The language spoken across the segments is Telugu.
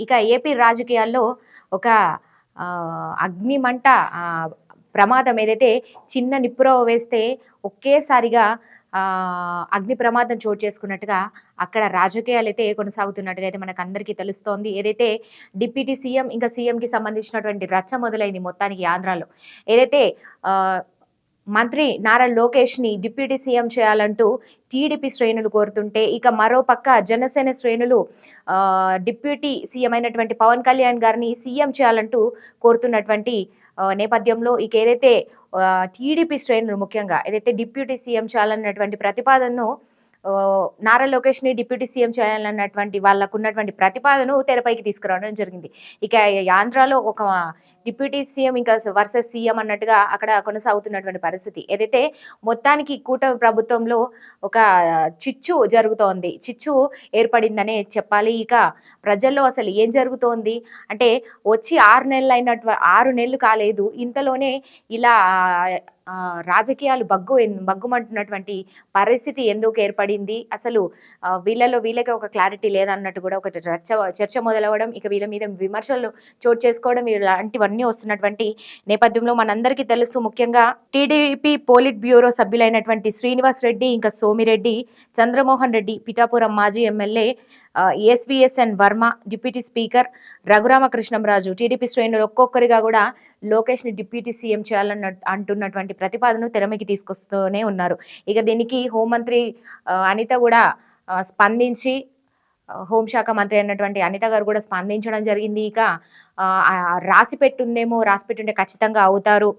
ఇక ఏపీ రాజకీయాల్లో ఒక అగ్నిమంట ప్రమాదం ఏదైతే చిన్న నిప్పురవ్వ వేస్తే ఒకేసారిగా అగ్ని ప్రమాదం చోటు చేసుకున్నట్టుగా అక్కడ రాజకీయాలు అయితే కొనసాగుతున్నట్టుగా అయితే మనకు అందరికీ తెలుస్తోంది. ఏదైతే డిప్యూటీ సీఎం ఇంకా సీఎంకి సంబంధించినటువంటి రచ్చ మొదలైంది మొత్తానికి ఆంధ్రాలో. ఏదైతే మంత్రి నారా లోకేష్ని డిప్యూటీ సీఎం చేయాలంటూ టీడీపీ శ్రేణులు కోరుతుంటే, ఇక మరో పక్క జనసేన శ్రేణులు డిప్యూటీ సీఎం అయినటువంటి పవన్ కళ్యాణ్ గారిని సీఎం చేయాలంటూ కోరుతున్నటువంటి నేపథ్యంలో ఇక ఏదైతే టీడీపీ శ్రేణులు ముఖ్యంగా ఏదైతే డిప్యూటీ సీఎం చేయాలన్నటువంటి ప్రతిపాదనను నారా లోకేష్ని డిప్యూటీ సీఎం చేయాలన్నటువంటి వాళ్ళకు ఉన్నటువంటి ప్రతిపాదనను తెరపైకి తీసుకురావడం జరిగింది. ఇక ఆంధ్రాలో ఒక డిప్యూటీ సీఎం ఇంకా వర్సెస్ సీఎం అన్నట్టుగా అక్కడ కొనసాగుతున్నటువంటి పరిస్థితి. ఏదైతే మొత్తానికి కూటమి ప్రభుత్వంలో ఒక చిచ్చు జరుగుతోంది, చిచ్చు ఏర్పడిందనే చెప్పాలి. ఇక ప్రజల్లో అసలు ఏం జరుగుతోంది అంటే, వచ్చి 6 నెలలు కాలేదు, ఇంతలోనే ఇలా రాజకీయాలు బగ్గుమంటున్నటువంటి పరిస్థితి ఎందుకు ఏర్పడింది, అసలు వీళ్ళకి ఒక క్లారిటీ లేదన్నట్టు కూడా ఒక చర్చ మొదలవ్వడం, ఇక వీళ్ళ మీద విమర్శలు చోటు చేసుకోవడం, ఇలాంటివన్నీ వస్తున్నటువంటి నేపథ్యంలో మనందరికీ తెలుసు. ముఖ్యంగా టీడీపీ పోలిట్ బ్యూరో సభ్యులైనటువంటి శ్రీనివాస్ రెడ్డి, ఇంకా సోమిరెడ్డి, చంద్రమోహన్ రెడ్డి, పిఠాపురం మాజీ MLA SVSN Varma, deputy speaker Raghuramakrishnamraju, TDP శ్రేణులు ఒక్కొక్కరిగా కూడా లోకేష్ని డిప్యూటీ సీఎం చేయాలన్న అంటున్నటువంటి ప్రతిపాదనను తెరమికి తీసుకొస్తూనే ఉన్నారు. ఇక దీనికి హోంమంత్రి అనిత కూడా స్పందించి, హోంశాఖ మంత్రి అన్నటువంటి అనిత గారు కూడా స్పందించడం జరిగింది. ఇక రాసిపెట్టుంటే ఖచ్చితంగా అవుతారు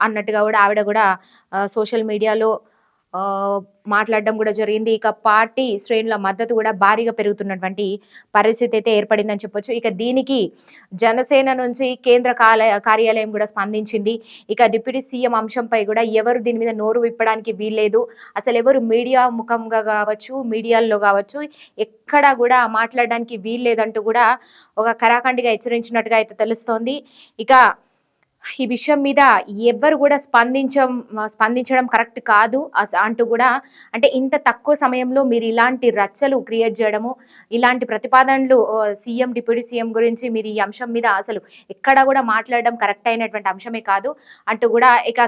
అన్నట్టుగా కూడా ఆవిడ కూడా సోషల్ మీడియాలో మాట్లాడడం కూడా జరిగింది. ఇక పార్టీ శ్రేణుల మద్దతు కూడా భారీగా పెరుగుతున్నటువంటి పరిస్థితి అయితే ఏర్పడిందని చెప్పొచ్చు. ఇక దీనికి జనసేన నుంచి కేంద్ర కార్యాలయం కూడా స్పందించింది. ఇక డిప్యూటీ సీఎం అంశంపై కూడా ఎవరు దీని మీద నోరు విప్పడానికి వీల్లేదు, అసలు ఎవరు మీడియా ముఖంగా కావచ్చు, మీడియాల్లో కావచ్చు, ఎక్కడా కూడా మాట్లాడడానికి వీల్లేదంటూ కూడా ఒక కరాఖండిగా హెచ్చరించినట్టుగా అయితే తెలుస్తోంది. ఇక ఈ విషయం మీద ఎవ్వరు కూడా స్పందించడం కరెక్ట్ కాదు అంటూ కూడా, అంటే ఇంత తక్కువ సమయంలో మీరు ఇలాంటి రచ్చలు క్రియేట్ చేయడము, ఇలాంటి ప్రతిపాదనలు సీఎం డిప్యూటీ సీఎం గురించి మీరు ఈ అంశం మీద అసలు ఎక్కడా కూడా మాట్లాడడం కరెక్ట్ అయినటువంటి అంశమే కాదు అంటూ కూడా ఇక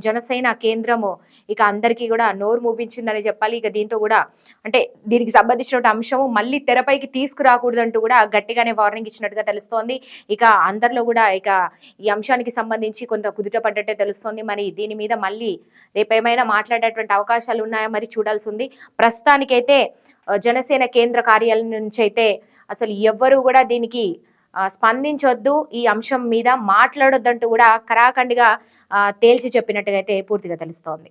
జనసేన కేంద్రము ఇక అందరికీ కూడా నోరు మూపించిందని చెప్పాలి. ఇక దీంతో కూడా అంటే దీనికి సంబంధించిన అంశము మళ్ళీ తెరపైకి తీసుకురాకూడదంటూ కూడా గట్టిగానే వార్నింగ్ ఇచ్చినట్టుగా తెలుస్తోంది. ఇక అందరిలో కూడా ఇక ఈ అంశానికి సంబంధించి కొంత కుదుట పడ్డట్టే తెలుస్తోంది. మరి దీని మీద మళ్ళీ రేపేమైనా మాట్లాడేటువంటి అవకాశాలు ఉన్నాయా మరి చూడాల్సి ఉంది. ప్రస్తుతానికైతే జనసేన కేంద్ర కార్యాలయం నుంచి అయితే అసలు ఎవ్వరూ కూడా దీనికి స్పందించొద్దు, ఈ అంశం మీద మాట్లాడొద్దంటూ కూడా కరాఖండిగా తేల్చి చెప్పినట్టుగా అయితే పూర్తిగా తెలుస్తోంది.